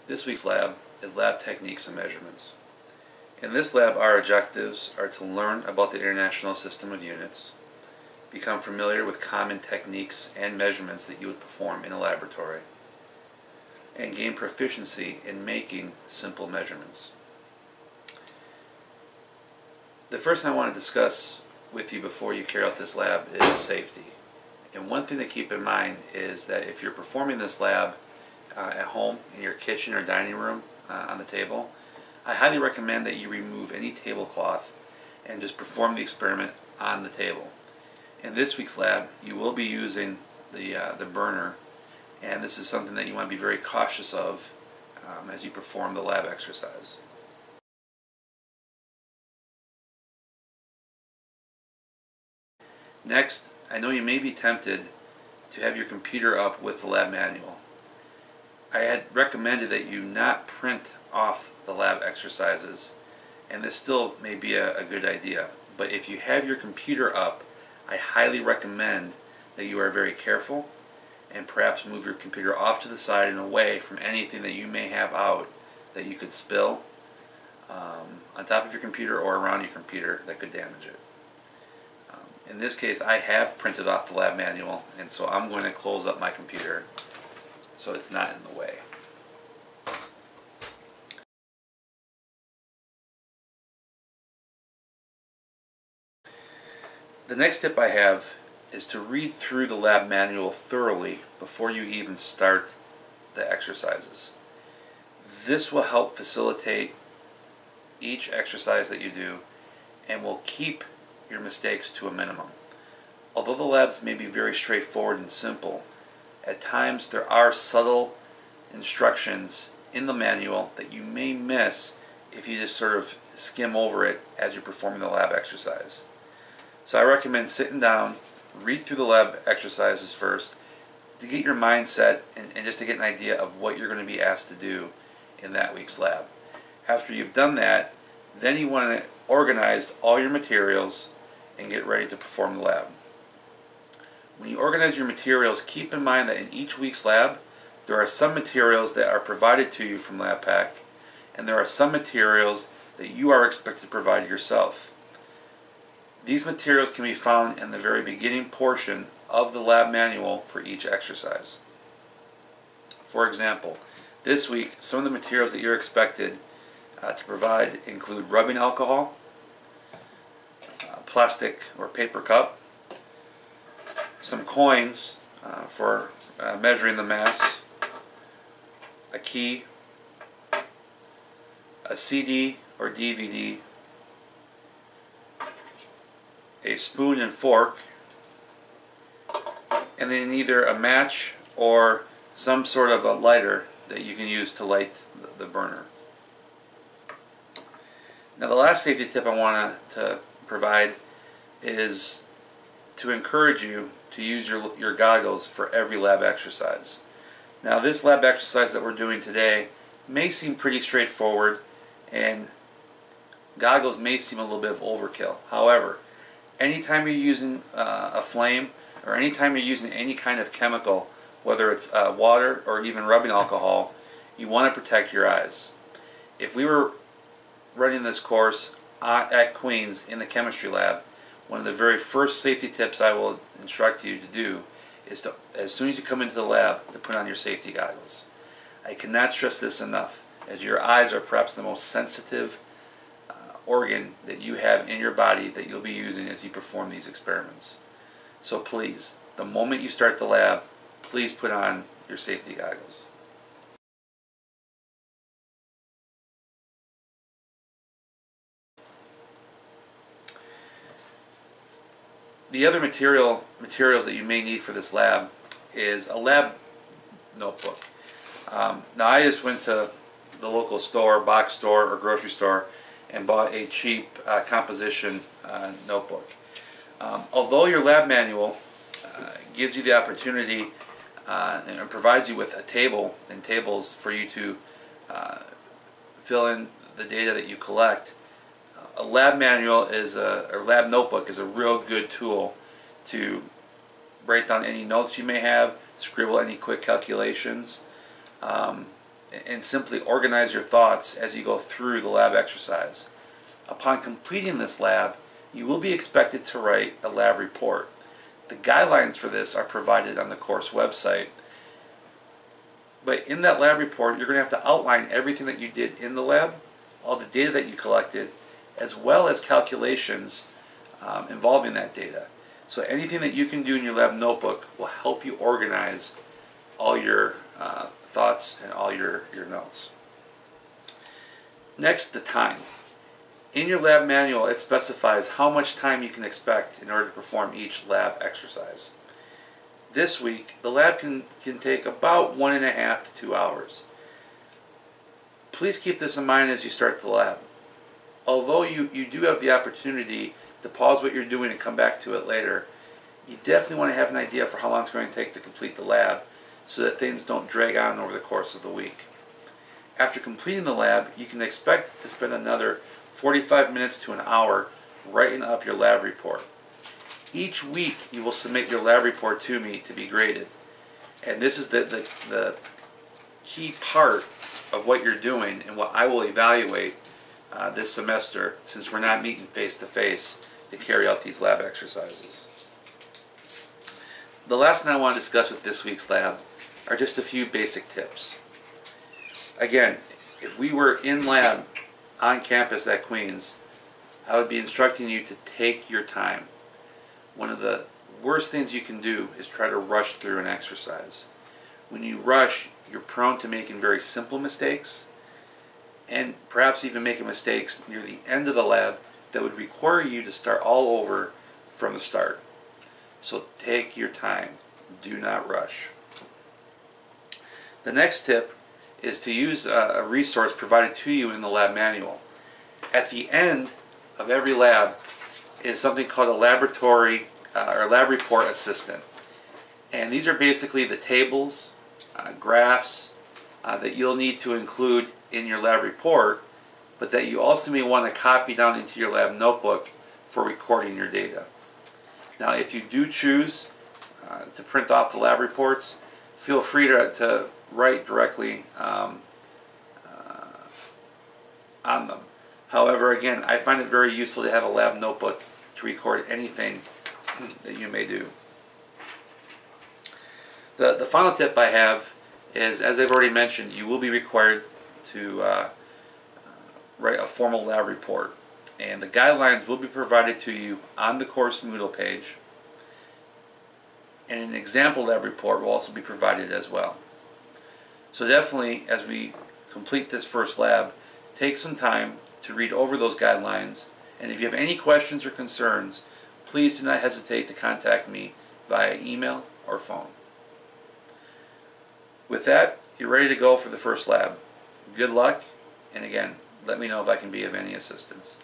This week's lab is Lab Techniques and Measurements. In this lab, our objectives are to learn about the International System of Units, become familiar with common techniques and measurements that you would perform in a laboratory, and gain proficiency in making simple measurements. The first thing I want to discuss with you before you carry out this lab is safety. And one thing to keep in mind is that if you're performing this lab at home, in your kitchen or dining room, on the table, I highly recommend that you remove any tablecloth and just perform the experiment on the table. In this week's lab, you will be using the burner, and this is something that you want to be very cautious of as you perform the lab exercise. Next, I know you may be tempted to have your computer up with the lab manual. I had recommended that you not print off the lab exercises, and this still may be a good idea. But if you have your computer up, I highly recommend that you are very careful and perhaps move your computer off to the side and away from anything that you may have out that you could spill on top of your computer or around your computer that could damage it. In this case, I have printed off the lab manual, and so I'm going to close up my computer so it's not in the way. The next tip I have is to read through the lab manual thoroughly before you even start the exercises. This will help facilitate each exercise that you do and will keep your mistakes to a minimum. Although the labs may be very straightforward and simple, at times there are subtle instructions in the manual that you may miss if you just sort of skim over it as you're performing the lab exercise. So I recommend sitting down, read through the lab exercises first to get your mindset and just to get an idea of what you're going to be asked to do in that week's lab. After you've done that, then you want to organize all your materials and get ready to perform the lab. When you organize your materials, keep in mind that in each week's lab, there are some materials that are provided to you from LabPack, and there are some materials that you are expected to provide yourself. These materials can be found in the very beginning portion of the lab manual for each exercise. For example, this week, some of the materials that you're expected to provide include rubbing alcohol, plastic or paper cup, some coins for measuring the mass, a key, a CD or DVD, a spoon and fork, and then either a match or some sort of a lighter that you can use to light the burner. Now, the last safety tip I want to provide is to encourage you to use your goggles for every lab exercise. Now, this lab exercise that we're doing today may seem pretty straightforward, and goggles may seem a little bit of overkill. However, anytime you're using a flame or anytime you're using any kind of chemical, whether it's water or even rubbing alcohol, you want to protect your eyes. If we were running this course at Queens in the chemistry lab, one of the very first safety tips I will instruct you to do is to, as soon as you come into the lab, to put on your safety goggles. I cannot stress this enough, as your eyes are perhaps the most sensitive organ that you have in your body that you'll be using as you perform these experiments. So please, the moment you start the lab, please put on your safety goggles. The other materials that you may need for this lab is a lab notebook. Now, I just went to the local store, box store, or grocery store and bought a cheap composition notebook. Although your lab manual gives you the opportunity and provides you with a table and tables for you to fill in the data that you collect, a lab manual or lab notebook is a real good tool to write down any notes you may have, scribble any quick calculations, and simply organize your thoughts as you go through the lab exercise. Upon completing this lab, you will be expected to write a lab report. The guidelines for this are provided on the course website. But in that lab report, you're going to have to outline everything that you did in the lab, all the data that you collected, as well as calculations involving that data. So anything that you can do in your lab notebook will help you organize all your thoughts and all your notes. Next, the time. In your lab manual, it specifies how much time you can expect in order to perform each lab exercise. This week, the lab can take about 1.5 to 2 hours. Please keep this in mind as you start the lab. Although you do have the opportunity to pause what you're doing and come back to it later, you definitely want to have an idea for how long it's going to take to complete the lab so that things don't drag on over the course of the week. After completing the lab, you can expect to spend another 45 minutes to an hour writing up your lab report. Each week you will submit your lab report to me to be graded. And this is the key part of what you're doing and what I will evaluate this semester, since we're not meeting face-to-face to carry out these lab exercises. The last thing I want to discuss with this week's lab are just a few basic tips. Again, if we were in lab on campus at Queens, I would be instructing you to take your time. One of the worst things you can do is try to rush through an exercise. When you rush, you're prone to making very simple mistakes, and perhaps even making mistakes near the end of the lab that would require you to start all over from the start. So take your time. Do not rush. The next tip is to use a resource provided to you in the lab manual. At the end of every lab is something called a laboratory or lab report assistant. And these are basically the tables, graphs that you'll need to include in your lab report, but that you also may want to copy down into your lab notebook for recording your data. Now, if you do choose to print off the lab reports, feel free to write directly on them. However, again, I find it very useful to have a lab notebook to record anything that you may do. The final tip I have is, as I've already mentioned, you will be required to write a formal lab report. And the guidelines will be provided to you on the course Moodle page. And an example lab report will also be provided as well. So definitely, as we complete this first lab, take some time to read over those guidelines. And if you have any questions or concerns, please do not hesitate to contact me via email or phone. With that, you're ready to go for the first lab. Good luck, and again, let me know if I can be of any assistance.